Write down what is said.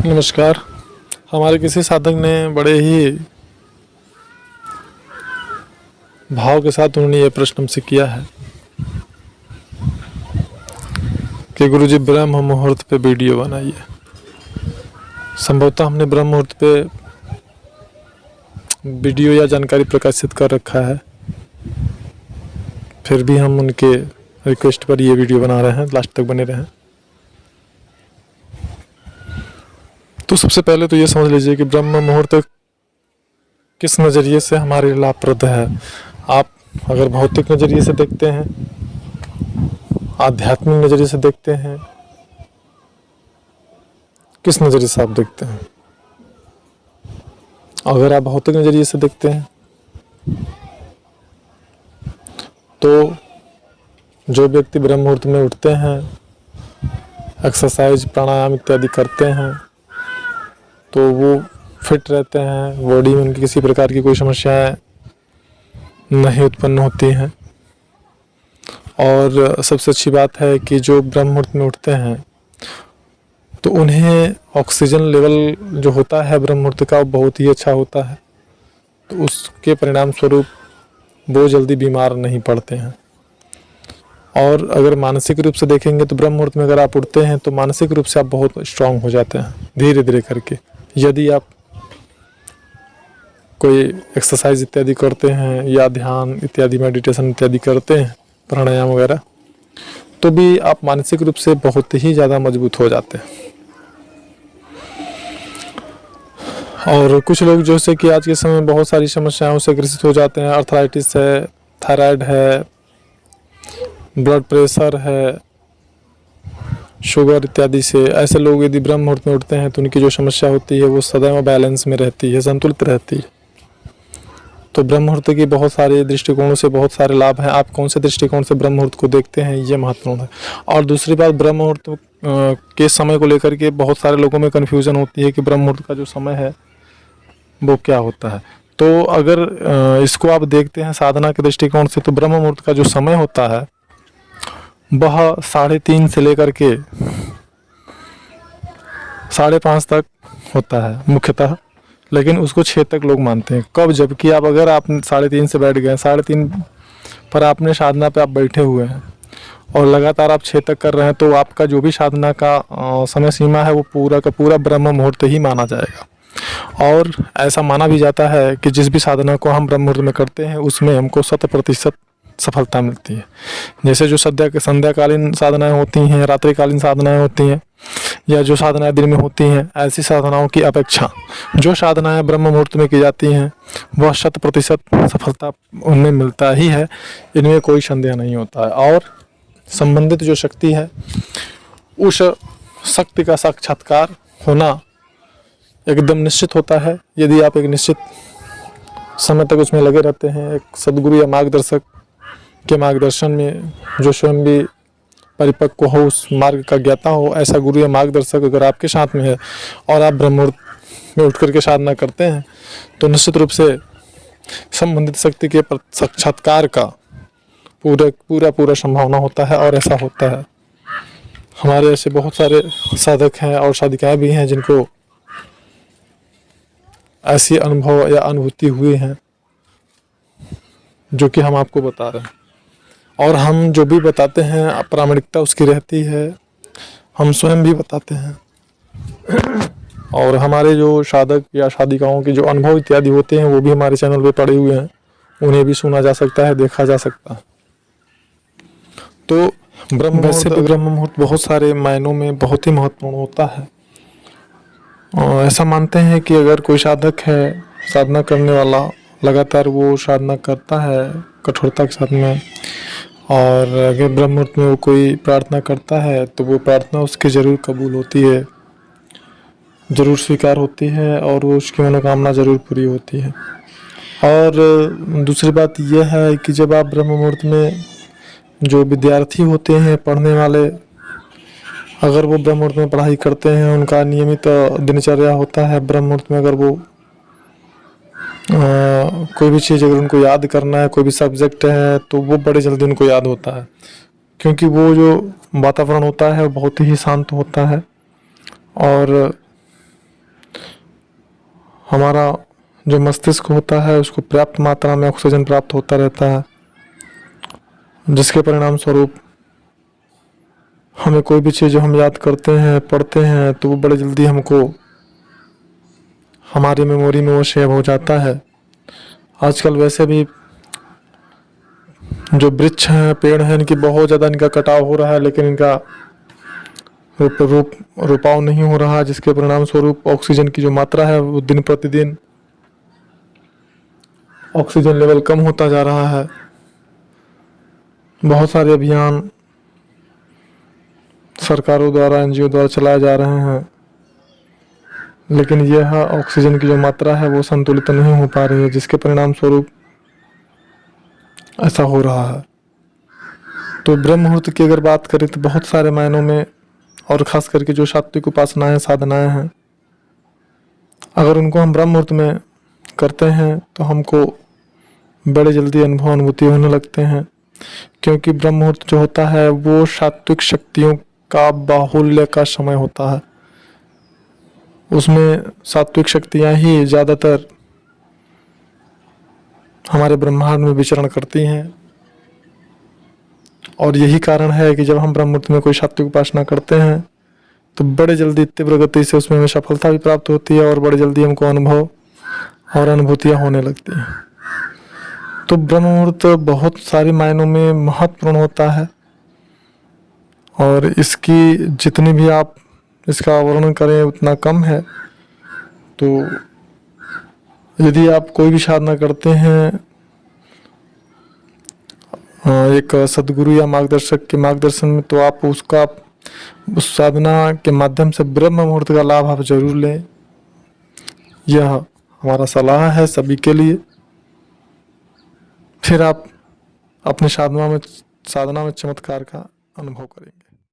नमस्कार। हमारे किसी साधक ने बड़े ही भाव के साथ उन्होंने ये प्रश्न हमसे किया है कि गुरुजी ब्रह्म मुहूर्त पे वीडियो बनाइए। संभवतः हमने ब्रह्म मुहूर्त पे वीडियो या जानकारी प्रकाशित कर रखा है, फिर भी हम उनके रिक्वेस्ट पर ये वीडियो बना रहे हैं। लास्ट तक बने रहें। तो सबसे पहले तो ये समझ लीजिए कि ब्रह्म मुहूर्त किस नज़रिए से हमारे लिए लाभप्रद है। आप अगर भौतिक नज़रिए से देखते हैं, आध्यात्मिक नज़रिए से देखते हैं, किस नज़रिए से आप देखते हैं? अगर आप भौतिक नज़रिए से देखते हैं तो जो व्यक्ति ब्रह्म मुहूर्त में उठते हैं, एक्सरसाइज प्राणायाम इत्यादि करते हैं, तो वो फिट रहते हैं, बॉडी में उनकी किसी प्रकार की कोई समस्याएं नहीं उत्पन्न होती हैं। और सबसे अच्छी बात है कि जो ब्रह्म मुहूर्त में उठते हैं तो उन्हें ऑक्सीजन लेवल जो होता है ब्रह्म मुहूर्त का वो बहुत ही अच्छा होता है, तो उसके परिणाम स्वरूप वो जल्दी बीमार नहीं पड़ते हैं। और अगर मानसिक रूप से देखेंगे तो ब्रह्म मुहूर्त में अगर आप उठते हैं तो मानसिक रूप से आप बहुत स्ट्रांग हो जाते हैं धीरे धीरे करके। यदि आप कोई एक्सरसाइज इत्यादि करते हैं या ध्यान इत्यादि मेडिटेशन इत्यादि करते हैं, प्राणायाम वगैरह, तो भी आप मानसिक रूप से बहुत ही ज़्यादा मजबूत हो जाते हैं। और कुछ लोग जैसे कि आज के समय में बहुत सारी समस्याओं से ग्रसित हो जाते हैं, अर्थराइटिस है, थायराइड है, ब्लड प्रेशर है, शुगर इत्यादि से। ऐसे लोग यदि ब्रह्म मुहूर्त में उठते हैं तो उनकी जो समस्या होती है वो सदैव बैलेंस में रहती है, संतुलित रहती है। तो ब्रह्म मुहूर्त की बहुत सारे दृष्टिकोणों से बहुत सारे लाभ हैं। आप कौन से दृष्टिकोण से ब्रह्म मुहूर्त को देखते हैं, ये महत्वपूर्ण है। और दूसरी बात, ब्रह्म मुहूर्त के समय को लेकर के बहुत सारे लोगों में कन्फ्यूज़न होती है कि ब्रह्म मुहूर्त का जो समय है वो क्या होता है। तो अगर इसको आप देखते हैं साधना के दृष्टिकोण से, तो ब्रह्म मुहूर्त का जो समय होता है वह 3:30 से लेकर के 5:30 तक होता है मुख्यतः, लेकिन उसको 6 तक लोग मानते हैं। कब? जबकि आप अगर आप 3:30 से बैठ गए, 3:30 पर आपने साधना पे आप बैठे हुए हैं और लगातार आप 6 तक कर रहे हैं, तो आपका जो भी साधना का समय सीमा है वो पूरा का पूरा ब्रह्म मुहूर्त ही माना जाएगा। और ऐसा माना भी जाता है कि जिस भी साधना को हम ब्रह्म मुहूर्त में करते हैं उसमें हमको 100% सफलता मिलती है। जैसे जो संध्याकालीन साधनाएं होती हैं, रात्रिकालीन साधनाएं होती हैं, या जो साधनाएं दिन में होती हैं, ऐसी साधनाओं की अपेक्षा जो साधनाएं ब्रह्म मुहूर्त में की जाती हैं वह 100% सफलता उनमें मिलता ही है, इनमें कोई संदेह नहीं होता है। और संबंधित जो शक्ति है उस शक्ति का साक्षात्कार होना एकदम निश्चित होता है यदि आप एक निश्चित समय तक उसमें लगे रहते हैं। एक सदगुरु या मार्गदर्शक के मार्गदर्शन में जो स्वयं भी परिपक्व हो, उस मार्ग का ज्ञाता हो, ऐसा गुरु या मार्गदर्शक अगर आपके साथ में है और आप ब्रह्म मुहूर्त में उठ करके साधना करते हैं तो निश्चित रूप से संबंधित शक्ति के साक्षात्कार का पूरा संभावना होता है। और ऐसा होता है। हमारे ऐसे बहुत सारे साधक हैं और साधिकाएं भी हैं जिनको ऐसी अनुभव या अनुभूति हुई है जो कि हम आपको बता रहे हैं। और हम जो भी बताते हैं प्रामाणिकता उसकी रहती है, हम स्वयं भी बताते हैं। और हमारे जो साधक या साधिकाओं के जो अनुभव इत्यादि होते हैं वो भी हमारे चैनल पे पड़े हुए हैं, उन्हें भी सुना जा सकता है, देखा जा सकता है। तो वैसे तो ब्रह्म मुहूर्त बहुत सारे मायनों में बहुत ही महत्वपूर्ण होता है। और ऐसा मानते हैं कि अगर कोई साधक है, साधना करने वाला, लगातार वो साधना करता है कठोरता के साथ में, और अगर ब्रह्म मुहूर्त में वो कोई प्रार्थना करता है तो वो प्रार्थना उसकी ज़रूर कबूल होती है, ज़रूर स्वीकार होती है और वो उसकी मनोकामना ज़रूर पूरी होती है। और दूसरी बात यह है कि जब आप ब्रह्म मुहूर्त में जो विद्यार्थी होते हैं, पढ़ने वाले, अगर वो ब्रह्म मुहूर्त में पढ़ाई करते हैं, उनका नियमित दिनचर्या होता है, ब्रह्म मुहूर्त में अगर वो कोई भी चीज़ अगर उनको याद करना है, कोई भी सब्जेक्ट है, तो वो बड़े जल्दी उनको याद होता है, क्योंकि वो जो वातावरण होता है वो बहुत ही शांत होता है। और हमारा जो मस्तिष्क होता है उसको पर्याप्त मात्रा में ऑक्सीजन प्राप्त होता रहता है, जिसके परिणाम स्वरूप हमें कोई भी चीज़ जो हम याद करते हैं, पढ़ते हैं, तो वो बड़े जल्दी हमको हमारी मेमोरी में वो सेव हो जाता है। आजकल वैसे भी जो वृक्ष हैं, पेड़ हैं, इनकी बहुत ज़्यादा इनका कटाव हो रहा है, लेकिन इनका रोपाव नहीं हो रहा, जिसके परिणाम स्वरूप ऑक्सीजन की जो मात्रा है वो दिन प्रतिदिन ऑक्सीजन लेवल कम होता जा रहा है। बहुत सारे अभियान सरकारों द्वारा, एनजीओ द्वारा चलाए जा रहे हैं, लेकिन यह ऑक्सीजन की जो मात्रा है वो संतुलित नहीं हो पा रही है, जिसके परिणाम स्वरूप ऐसा हो रहा है। तो ब्रह्म मुहूर्त की अगर बात करें तो बहुत सारे मायनों में, और ख़ास करके जो सात्विक उपासनाएं, साधनाएं हैं, अगर उनको हम ब्रह्म मुहूर्त में करते हैं तो हमको बड़े जल्दी अनुभूति होने लगते हैं, क्योंकि ब्रह्म मुहूर्त जो होता है वो सात्विक शक्तियों का बाहुल्य का समय होता है। उसमें सात्विक शक्तियाँ ही ज़्यादातर हमारे ब्रह्मांड में विचरण करती हैं, और यही कारण है कि जब हम ब्रह्म मुहूर्त में कोई सात्विक उपासना करते हैं तो बड़े जल्दी तीव्र गति से उसमें हमें सफलता भी प्राप्त होती है, और बड़े जल्दी हमको अनुभव और अनुभूतियाँ होने लगती हैं। तो ब्रह्म मुहूर्त बहुत सारे मायनों में महत्वपूर्ण होता है, और इसकी जितनी भी आप इसका वर्णन करें उतना कम है। तो यदि आप कोई भी साधना करते हैं एक सदगुरु या मार्गदर्शक के मार्गदर्शन में, तो आप उसका उस साधना के माध्यम से ब्रह्म मुहूर्त का लाभ आप जरूर लें। यह हमारा सलाह है सभी के लिए। फिर आप अपने साधना में चमत्कार का अनुभव करेंगे।